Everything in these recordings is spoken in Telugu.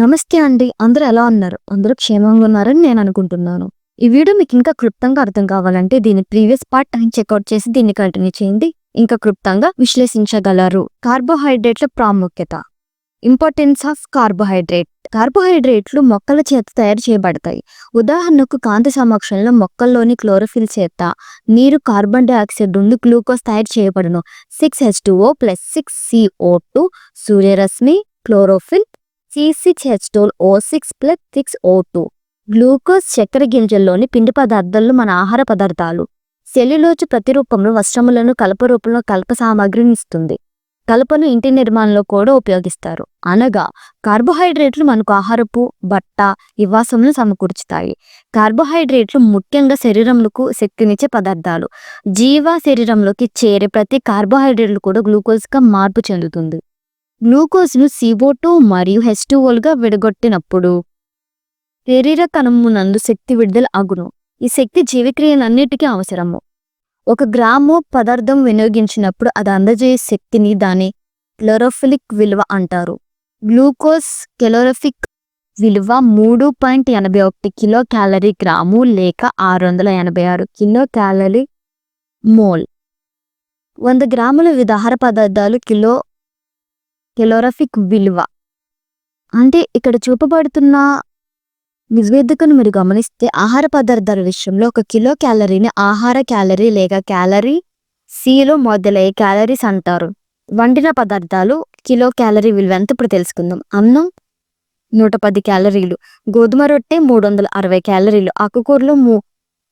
నమస్తే అండి. అందరూ ఎలా ఉన్నారు? అందరూ క్షేమంగా ఉన్నారని నేను అనుకుంటున్నాను. ఈ వీడియో మీకు ఇంకా క్లుప్తంగా అర్థం కావాలంటే దీని ప్రీవియస్ పార్ట్ టైం చెక్అవుట్ చేసి దీన్ని కంటిన్యూ చేయండి. ఇంకా క్లుప్తంగా విశ్లేషించగలరు. కార్బోహైడ్రేట్ల ప్రాముఖ్యత. Importance of carbohydrate. కార్బోహైడ్రేట్లు మొక్కల చేత తయారు చేయబడతాయి. ఉదాహరణకు కాంతి సమక్షంలో మొక్కల్లోని క్లోరోఫిల్ చేత నీరు, కార్బన్ డైఆక్సైడ్ నుండి గ్లూకోజ్ తయారు చేయబడును. 6H2O + 6CO2 సూర్యరశ్మి, క్లోరోఫిల్, C6H12O6 + 6O2. గ్లూకోజ్ చక్కెర గింజల్లోని పిండి పదార్థాలు మన ఆహార పదార్థాలు. సెల్యులోజ్ ప్రతిరూపంలో వస్త్రములను, కలప రూపంలో కలప సామాగ్రిని ఇస్తుంది. కలపను ఇంటి నిర్మాణంలో కూడా ఉపయోగిస్తారు. అనగా కార్బోహైడ్రేట్లు మనకు ఆహారపు, బట్ట, నివాసములను సమకూర్చుతాయి. కార్బోహైడ్రేట్లు ముఖ్యంగా శరీరంలోకి శక్తినిచ్చే పదార్థాలు. జీవ శరీరంలోకి చేరే ప్రతి కార్బోహైడ్రేట్లు కూడా గ్లూకోజ్గా మార్పు చెందుతుంది. గ్లూకోజ్ను CO2 మరియు H2Oలుగా విడగొట్టినప్పుడు శరీర కణమునందు శక్తి విడుదల అగును. ఈ శక్తి జీవక్రియలన్నిటికీ అవసరము. 1 గ్రాము పదార్థం వినియోగించినప్పుడు అది అందజేసే శక్తిని దాని క్లోరోఫిలిక్ విలువ అంటారు. గ్లూకోజ్ కెలోరిఫిక్ విలువ 3.81 కిలో క్యాలరీ గ్రాము లేక 686 కిలో క్యాలరీ మోల్. 100 గ్రాముల వివిధ ఆహార పదార్థాలు కిలో కెలోరిఫిక్ విలువ. అంటే ఇక్కడ చూపబడుతున్న నివేదికను మీరు గమనిస్తే ఆహార పదార్థాల విషయంలో 1 కిలో క్యాలరీని ఆహార క్యాలరీ లేక క్యాలరీ సిలో మొదలయ్యే క్యాలరీస్ అంటారు. వండిన పదార్థాలు కిలో క్యాలరీ విలువ ఎంత ఇప్పుడు తెలుసుకుందాం. అన్నం 110 క్యాలరీలు, గోధుమ రొట్టె 360 క్యాలరీలు, ఆకుకూరలు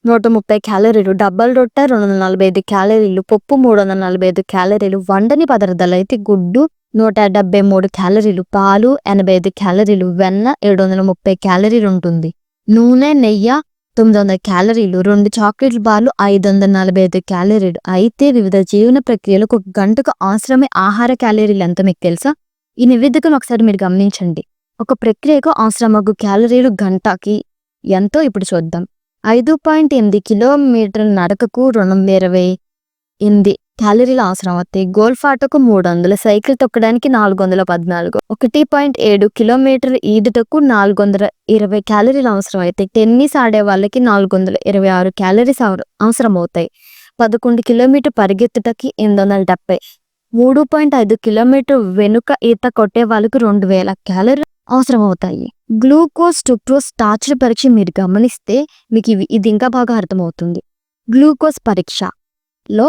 130 క్యాలరీలు, డబ్బల రొట్టె 245 క్యాలరీలు, పప్పు 345 క్యాలరీలు. వండని పదార్థాలు అయితే గుడ్డు 173 క్యాలరీలు, పాలు 85 క్యాలరీలు, వెన్న 730 క్యాలరీలు ఉంటుంది. నూనె, నెయ్యి 900 క్యాలరీలు, 2 చాక్లెట్ బార్లు 545 క్యాలరీలు. అయితే వివిధ జీవన ప్రక్రియలకు 1 గంటకు అవసరమే ఆహార క్యాలరీలు ఎంత మీకు తెలుసా? ఈ నివేదికను ఒకసారి మీరు గమనించండి. ఒక ప్రక్రియకు అవసరమగు క్యాలరీలు గంటకి ఎంతో ఇప్పుడు చూద్దాం. 5.8 కిలోమీటర్ల నడకకు 228 క్యాలరీలు అవసరం అవుతాయి. గోల్ఫ్ ఆటకు 300, సైకిల్ తొక్కడానికి 414, 1.7 కిలోమీటర్ ఈదుటకు 420 క్యాలరీలు అవసరం అవుతాయి. టెన్నిస్ ఆడే వాళ్ళకి 426 క్యాలరీస్ అవసరం అవుతాయి. 11 కిలోమీటర్ పరిగెత్తుటకి 870, 3.5 కిలోమీటర్ వెనుక ఈత కొట్టే వాళ్ళకి 2000 క్యాలరీలు అవసరం అవుతాయి. గ్లూకోజ్, ఫ్రక్టోజ్, స్టార్చ్ల పరీక్ష మీరు గమనిస్తే మీకు ఇది ఇంకా బాగా అర్థమవుతుంది. గ్లూకోజ్ పరీక్షలో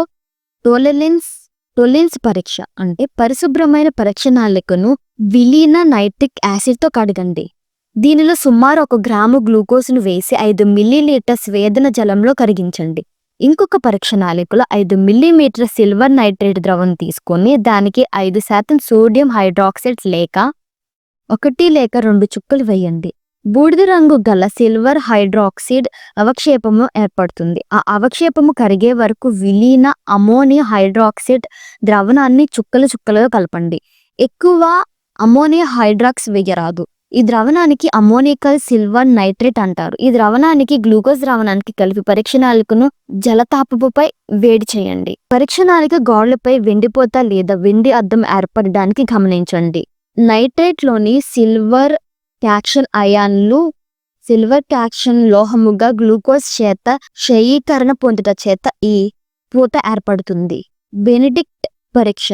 టోలెన్స్ పరీక్ష అంటే పరిశుభ్రమైన పరీక్ష నాళికను విలీన నైట్రిక్ యాసిడ్తో కడగండి. దీనిలో సుమారు 1 గ్రాము గ్లూకోజ్ను వేసి 5 మిల్లీలీటర్ స్వేదన జలంలో కరిగించండి. ఇంకొక పరీక్ష నాళికలో 5 మిల్లీమీటర్ సిల్వర్ నైట్రేట్ ద్రవం తీసుకొని దానికి 5% సోడియం హైడ్రాక్సైడ్ లేక 1 లేక 2 చుక్కలు వేయండి. బూడిద రంగు గల సిల్వర్ హైడ్రాక్సైడ్ అవక్షేపము ఏర్పడుతుంది. ఆ అవక్షేపము కరిగే వరకు విలీన అమోనియా హైడ్రాక్సైడ్ ద్రవణాన్ని చుక్కలుగా కలపండి. ఎక్కువ అమోనియా హైడ్రాక్స్ వేయరాదు. ఈ ద్రవణానికి అమోనికల్ సిల్వర్ నైట్రేట్ అంటారు. ఈ ద్రవణానికి గ్లూకోజ్ ద్రవణానికి కలిపి పరీక్ష నాళికను జలతాపముపై వేడి చేయండి. పరీక్ష నాళిక గోడలపై వెండిపోత లేదా వెండి అద్దం ఏర్పడడానికి గమనించండి. నైట్రేట్లోని సిల్వర్ క్యాక్షన్ లోహముగా గ్లూకోజ్ చేత క్షయీకరణ పొందుట చేత ఈ పూత ఏర్పడుతుంది. బెనెడిక్ట్ పరీక్ష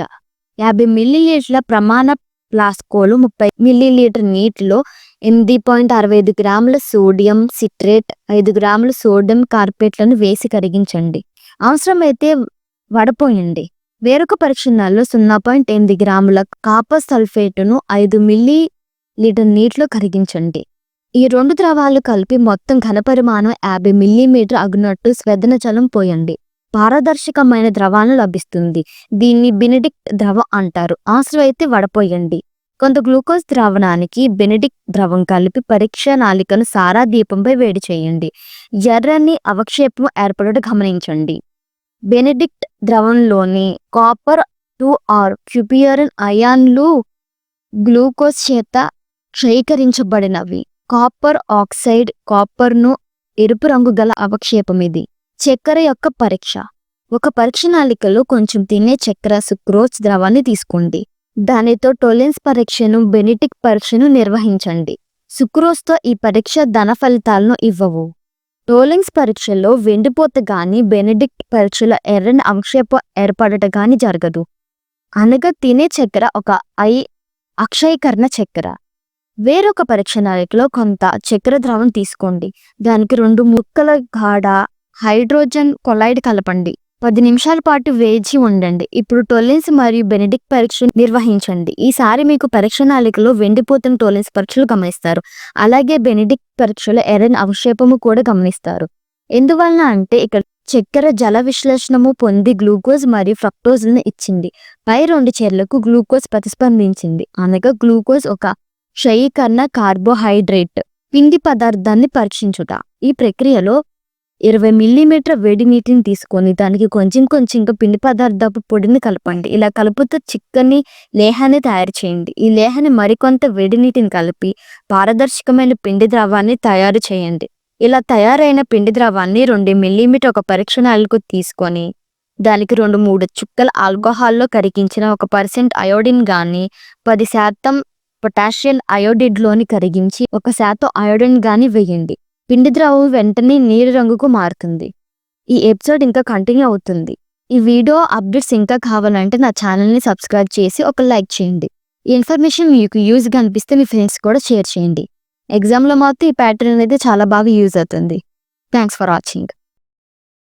50 మిల్లీలీటర్ల ప్రమాణ ప్లాస్కోలు 30 మిల్లీలీటర్ నీటిలో 8.65 గ్రాముల సోడియం సిట్రేట్, 5 గ్రాముల సోడియం కార్బేట్లను వేసి కరిగించండి. అవసరమైతే వడపోయండి. వేరొక పరీక్షణాల్లో 0.8 గ్రాముల కాపర్ సల్ఫేటును 5 మిల్లీలీటర్ నీటిలో కరిగించండి. ఈ 2 ద్రవాలు కలిపి మొత్తం ఘనపరిమాణం 50 మిల్లీమీటర్ అగునట్టు స్వేదన జలం పోయండి. పారదర్శకమైన ద్రవాన్ని లభిస్తుంది. దీన్ని బెనెడిక్ట్ ద్రవం అంటారు. అవసరమైతే వడపోయండి. కొంత గ్లూకోజ్ ద్రావణానికి బెనెడిక్ట్ ద్రవం కలిపి పరీక్ష నాళికను సారా దీపంపై వేడి చేయండి. ఎర్రని అవక్షేపం ఏర్పడట గమనించండి. బెనెడిక్ట్ ద్రవంలోని కాపర్ 2R క్యూపియరిన్ అయాన్లు గ్లూకోజ్ చేత క్షయీకరించబడినవి. కాపర్ ఆక్సైడ్ కాపర్ను ఎరుపు రంగు గల అవక్షేపం ఇది. చక్కెర యొక్క పరీక్ష. ఒక పరీక్ష నాళికలో కొంచెం తినే చక్కెర సుక్రోజ్ ద్రవాన్ని తీసుకోండి. దానితో టోలెన్స్ పరీక్షను బెనెడిక్ట్ పరీక్షను నిర్వహించండి. సుక్రోజ్తో ఈ పరీక్ష ధన ఫలితాలను ఇవ్వవు. టోలెన్స్ పరీక్షలో వెండిపోత గాని బెనెడిక్ట్ పరీక్షలో ఎర్రని అంశపు ఏర్పడట గాని జరగదు. అనగా తినే చక్కెర ఒక అక్షయీకరణ చక్కెర. వేరొక పరీక్ష నాళికలో కొంత చక్కెర ద్రవం తీసుకోండి. దానికి 2 ముక్కల గాఢ హైడ్రోజన్ కొలైడ్ కలపండి. 10 నిమిషాల పాటు వేచి ఉండండి. ఇప్పుడు టోలెన్స్ మరియు బెనెడిక్ట్ పరీక్ష నిర్వహించండి. ఈసారి మీకు పరీక్ష నాళికలో వెండిపోతున్న టోలెన్స్ పరీక్షలు గమనిస్తారు. అలాగే బెనెడిక్ట్ పరీక్షలో ఎర్రని అవక్షేపము కూడా గమనిస్తారు. ఎందువలన అంటే ఇక్కడ చక్కెర జల విశ్లేషణము పొంది గ్లూకోజ్ మరియు ఫ్రక్టోజ్లను ఇచ్చింది. పై 2 చర్యలకు గ్లూకోజ్ ప్రతిస్పందించింది. అనగా గ్లూకోజ్ ఒక క్షయీకరణ కార్బోహైడ్రేట్ పిండి పదార్థాన్ని పరీక్షించుట. ఈ ప్రక్రియలో 20 మిల్లీమీటర్ వేడి నీటిని తీసుకొని దానికి కొంచెంగా పిండి పదార్థపు పొడిని కలపండి. ఇలా కలుపుతూ చిక్కని లేహాన్ని తయారు చేయండి. ఈ లేహాన్ని మరికొంత వేడి నీటిని కలిపి పారదర్శకమైన పిండి ద్రవాన్ని తయారు చేయండి. ఇలా తయారైన పిండి ద్రవాన్ని 2 మిల్లీమీటర్ ఒక పరీక్ష నాళికకు తీసుకొని దానికి 2-3 చుక్కల ఆల్కహాల్లో కరిగించిన 1% అయోడిన్ గాని 10% పొటాషియం అయోడైడ్లోని కరిగించి 1% అయోడిన్ గాని వేయండి. పిండి ద్రవం వెంటనే నీలి రంగుకు మారుతుంది. ఈ ఎపిసోడ్ ఇంకా కంటిన్యూ అవుతుంది. ఈ వీడియో అప్డేట్స్ ఇంకా కావాలంటే నా ఛానల్ని సబ్స్క్రైబ్ చేసి ఒక లైక్ చేయండి. ఈ ఇన్ఫర్మేషన్ మీకు యూజ్గా అనిపిస్తే మీ ఫ్రెండ్స్ కూడా షేర్ చేయండి. ఎగ్జామ్లో మాత్రం ఈ ప్యాటర్న్ అయితే చాలా బాగా యూజ్ అవుతుంది. Thanks for watching.